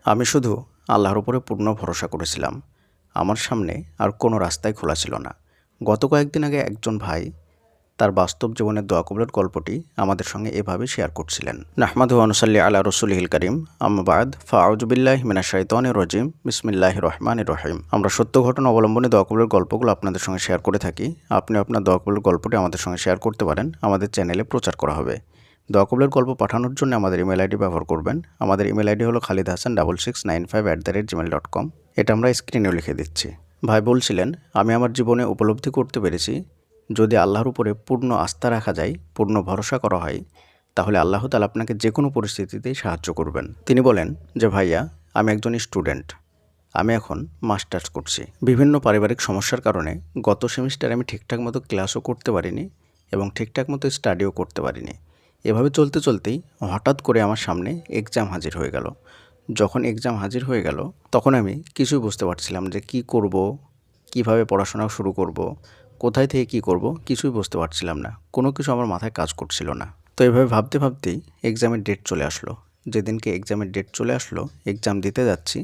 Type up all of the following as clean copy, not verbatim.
আমি শুধু আল্লাহর উপরে পূর্ণ ভরসা করেছিলাম। আমার সামনে আর কোনো রাস্তাই খোলা ছিল না। গত কয়েকদিন আগে একজন ভাই তার বাস্তব জীবনের দোয়া কবুলের গল্পটি আমাদের সঙ্গে এভাবে শেয়ার করছিলেন। নাহমাদু ওয়া নুসাল্লি আলা রাসূলিহিল কারীম, আম্মা বা'দ, ফাআউযু বিল্লাহি মিনাশ শাইতানির রাজীম, বিসমিল্লাহির রহমানির রহিম। আমরা সত্য ঘটনা অবলম্বনে দোয়া কবুলের গল্পগুলো আপনাদের সঙ্গে শেয়ার করে থাকি। আপনি আপনার দোয়া কবুলের গল্পটি আমাদের সঙ্গে শেয়ার করতে পারেন, আমাদের চ্যানেলে প্রচার করা হবে। দোয়া কবুলের গল্প পাঠানোর জন্য আমাদের ইমেল আইডি ব্যবহার করবেন। আমাদের ইমেল আইডি হলো khalidhasan6695@gmail.com। এটা আমরা স্ক্রিনেও লিখে দিচ্ছি। ভাই বলছিলেন, আমি আমার জীবনে উপলব্ধি করতে পেরেছি, যদি আল্লাহর উপরে পূর্ণ আস্থা রাখা যায়, পূর্ণ ভরসা করা হয়, তাহলে আল্লাহ তাআলা আপনাকে যে কোনো পরিস্থিতিতেই সাহায্য করবেন। তিনি বলেন যে, ভাইয়া, আমি একজন স্টুডেন্ট। আমি এখন মাস্টার্স করছি। বিভিন্ন পারিবারিক সমস্যার কারণে গত সেমিস্টারে আমি ঠিকঠাক মতো ক্লাসও করতে পারিনি এবং ঠিকঠাক মতো স্টাডিও করতে পারিনি। এভাবে চলতে চলতেই হঠাৎ করে আমার সামনে এক্সাম হাজির হয়ে গেল। যখন এক্সাম হাজির হয়ে গেল, তখন আমি কিছুই বুঝতে পারছিলাম যে কী করব, কিভাবে পড়াশোনা শুরু করব, কোথায় থেকে কী করব, কিছুই বুঝতে পারছিলাম না। কোনো কিছু আমার মাথায় কাজ করছিল না। তো এভাবে ভাবতে ভাবতেই এক্সামের ডেট চলে আসলো। যেদিনকে এক্সামের ডেট চলে আসলো, এক্সাম দিতে যাচ্ছি,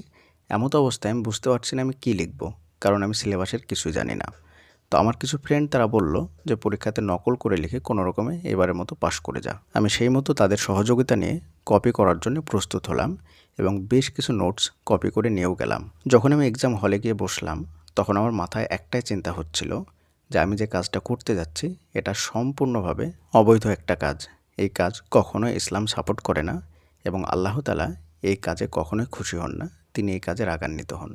এমতো অবস্থায় আমি বুঝতে পারছি না আমি কী লিখব, কারণ আমি সিলেবাসের কিছুই জানি না। তো আমার কিছু ফ্রেন্ড তারা বলল যে পরীক্ষাতে নকল করে লিখে কোনো রকমে এবারের মতো পাশ করে যা। আমি সেই মতো তাদের সহযোগিতা নিয়ে কপি করার জন্য প্রস্তুত হলাম এবং বেশ কিছু নোটস কপি করে নিয়েও গেলাম। যখন আমি এক্সাম হলে গিয়ে বসলাম, তখন আমার মাথায় একটাই চিন্তা হচ্ছিল যে আমি যে কাজটা করতে যাচ্ছি এটা সম্পূর্ণভাবে অবৈধ একটা কাজ। এই কাজ কখনোই ইসলাম সাপোর্ট করে না এবং আল্লাহ তাআলা এই কাজে কখনোই খুশি হন না। তিনি এই কাজে রাগান্বিত হন।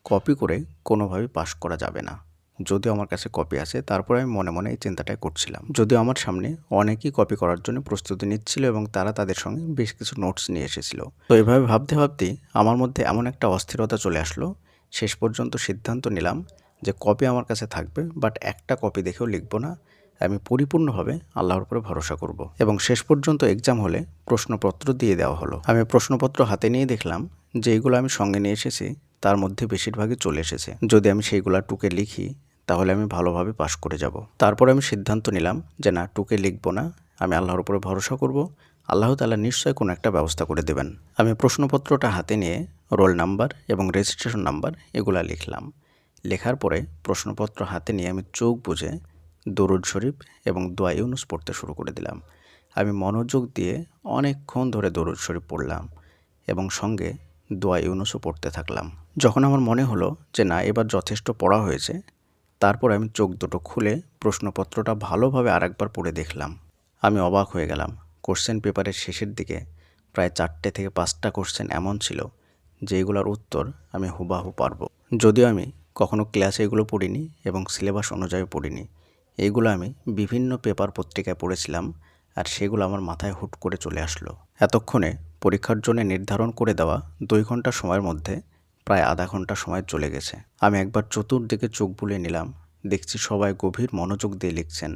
কপি করে কোনোভাবেই পাশ করা যাবে না। যদিও আমার কাছে কপি আছে, তারপরে আমি মনে মনে এই চিন্তাটাই করছিলাম। যদিও আমার সামনে অনেকেই কপি করার জন্য প্রস্তুতি নিচ্ছিল এবং তারা তাদের সঙ্গে বেশ কিছু নোটস নিয়ে এসেছিল। তো এভাবে ভাবতে ভাবতেই আমার মধ্যে এমন একটা অস্থিরতা চলে আসলো, শেষ পর্যন্ত সিদ্ধান্ত নিলাম যে কপি আমার কাছে থাকবে, বাট একটা কপি দেখেও লিখব না। আমি পরিপূর্ণভাবে আল্লাহর উপরে ভরসা করব। এবং শেষ পর্যন্ত এক্সাম হলে প্রশ্নপত্র দিয়ে দেওয়া হলো। আমি প্রশ্নপত্র হাতে নিয়ে দেখলাম যে এইগুলো আমি সঙ্গে নিয়ে এসেছি তার মধ্যে বেশিরভাগই চলে এসেছে। যদি আমি সেইগুলা টুকে লিখি তাহলে আমি ভালোভাবে পাশ করে যাব। তারপর আমি সিদ্ধান্ত নিলাম যে না, টুকে লিখব না, আমি আল্লাহর উপরে ভরসা করব। আল্লাহ তাআলা নিশ্চয়ই কোনো একটা ব্যবস্থা করে দেবেন। আমি প্রশ্নপত্রটা হাতে নিয়ে রোল নাম্বার এবং রেজিস্ট্রেশন নাম্বার এগুলা লিখলাম। লেখার পরে প্রশ্নপত্র হাতে নিয়ে আমি চোখ বুজে দরুদ শরীফ এবং দোয়া ইউনুস পড়তে শুরু করে দিলাম। আমি মনোযোগ দিয়ে অনেকক্ষণ ধরে দরুদ শরীফ পড়লাম এবং সঙ্গে দোয়া ইউনুসও পড়তে থাকলাম। যখন আমার মনে হলো যে না, এবার যথেষ্ট পড়া হয়েছে, তারপর আমি চোখ দুটো খুলে প্রশ্নপত্রটা ভালোভাবে আরেকবার পড়ে দেখলাম। আমি অবাক হয়ে গেলাম। কোশ্চেন পেপারের শেষের দিকে প্রায় 4টে থেকে 5টা কোশ্চেন এমন ছিল যেগুলোর উত্তর আমি হুবাহু পারবো। যদিও আমি কখনো ক্লাসে এগুলো পড়িনি এবং সিলেবাস অনুযায়ী পড়িনি। এইগুলো আমি বিভিন্ন পেপার পত্রিকায় পড়েছিলাম আর সেগুলো আমার মাথায় হুট করে চলে আসলো। এতক্ষণে পরীক্ষার জন্য নির্ধারণ করে দেওয়া 2 ঘন্টা সময়ের মধ্যে প্রায় আধা ঘন্টা সময় চলে গেছে। আমি একবার চতুর্দিকে চোখ বুলিয়ে নিলাম। দেখছি সবাই গভীর মনোযোগ দিয়ে লিখছেন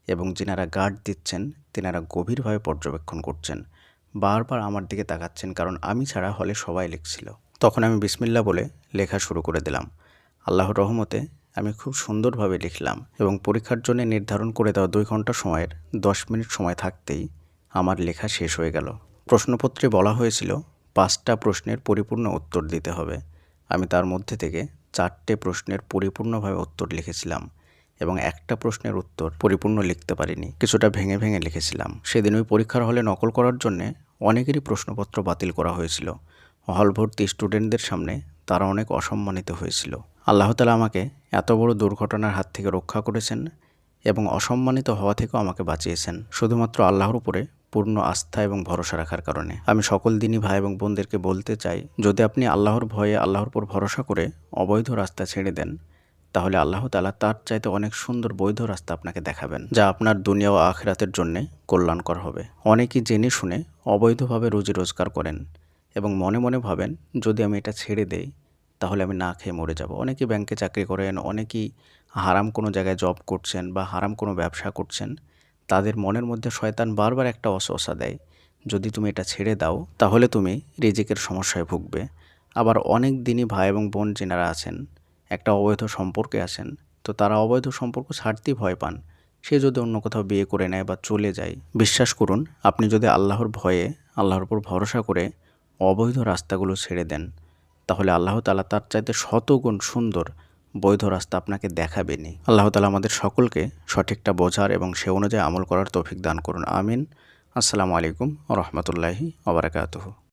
এবং যিনারা গার্ড দিচ্ছেন তিনারা গভীরভাবে পর্যবেক্ষণ করছেন। বারবার আমার দিকে তাকাচ্ছেন, কারণ আমি ছাড়া হলে সবাই লিখছিল। তখন আমি বিসমিল্লাহ বলে লেখা শুরু করে দিলাম। আল্লাহর রহমতে আমি খুব সুন্দরভাবে লিখলাম এবং পরীক্ষার জন্য নির্ধারণ করে দেওয়া 2 ঘন্টা সময়ের 10 মিনিট সময় থাকতেই আমার লেখা শেষ হয়ে গেল। প্রশ্নপত্রে বলা হয়েছিল 5টা প্রশ্নের পরিপূর্ণ উত্তর দিতে হবে। আমি তার মধ্যে থেকে 4টে প্রশ্নের পরিপূর্ণভাবে উত্তর লিখেছিলাম এবং একটা প্রশ্নের উত্তর পরিপূর্ণ লিখতে পারিনি, কিছুটা ভেঙে ভেঙে লিখেছিলাম। সেদিন ওই পরীক্ষার হলে নকল করার জন্যে অনেকেরই প্রশ্নপত্র বাতিল করা হয়েছিল। হল ভর্তি স্টুডেন্টদের সামনে তারা অনেক অসম্মানিত হয়েছিল। আল্লাহ তাআলা আমাকে এত বড় দুর্ঘটনার হাত থেকে রক্ষা করেছেন এবং অসম্মানিত হওয়া থেকেও আমাকে বাঁচিয়েছেন শুধুমাত্র আল্লাহর উপরে পূর্ণ আস্থা এবং ভরসা রাখার কারণে। আমি সকল দিনী ভাই এবং বোনদেরকে বলতে চাই, যদি আপনি আল্লাহর ভয়ে আল্লাহর উপর ভরসা করে অবৈধ রাস্তা ছেড়ে দেন, তাহলে আল্লাহ তাআলা তার চাইতে অনেক সুন্দর বৈধ রাস্তা আপনাকে দেখাবেন, যা আপনার দুনিয়া ও আখিরাতের জন্যে কল্যাণকর হবে। অনেকেই জেনে শুনে অবৈধভাবে রুজি রোজগার করেন এবং মনে মনে ভাবেন যদি আমি এটা ছেড়ে দেই তাহলে আমি না খেয়ে মরে যাব। অনেকেই ব্যাংকে চাকরি করেন, অনেকেই হারাম কোনো জায়গায় জব করছেন বা হারাম কোনো ব্যবসা করছেন। তাদের মনের মধ্যে শয়তান বারবার একটা ওয়াসওয়াসা দেয়, যদি তুমি এটা ছেড়ে দাও তাহলে তুমি রিজিকের সমস্যায় ভুগবে। আবার অনেক দিনই ভাই এবং বোন যেনারা আছেন, একটা অবৈধ সম্পর্কে আছেন, তো তারা অবৈধ সম্পর্ক ছাড়তেই ভয় পান। সে যদি অন্য কোথাও বিয়ে করে নেয় বা চলে যায়, বিশ্বাস করুন, আপনি যদি আল্লাহর ভয়ে আল্লাহর উপর ভরসা করে অবৈধ রাস্তাগুলো ছেড়ে দেন, তাহলে আল্লাহ তাআলা তার চাইতে শতগুণ সুন্দর বৈধ রাস্তা আপনাকে দেখাবেনই। আল্লাহ তাআলা আমাদের সকলকে সঠিকটা বোঝার এবং সে অনুযায়ী আমল করার তৌফিক দান করুন। আমিন। আসসালামু আলাইকুম ওয়া রাহমাতুল্লাহি ওয়া বারাকাতুহু।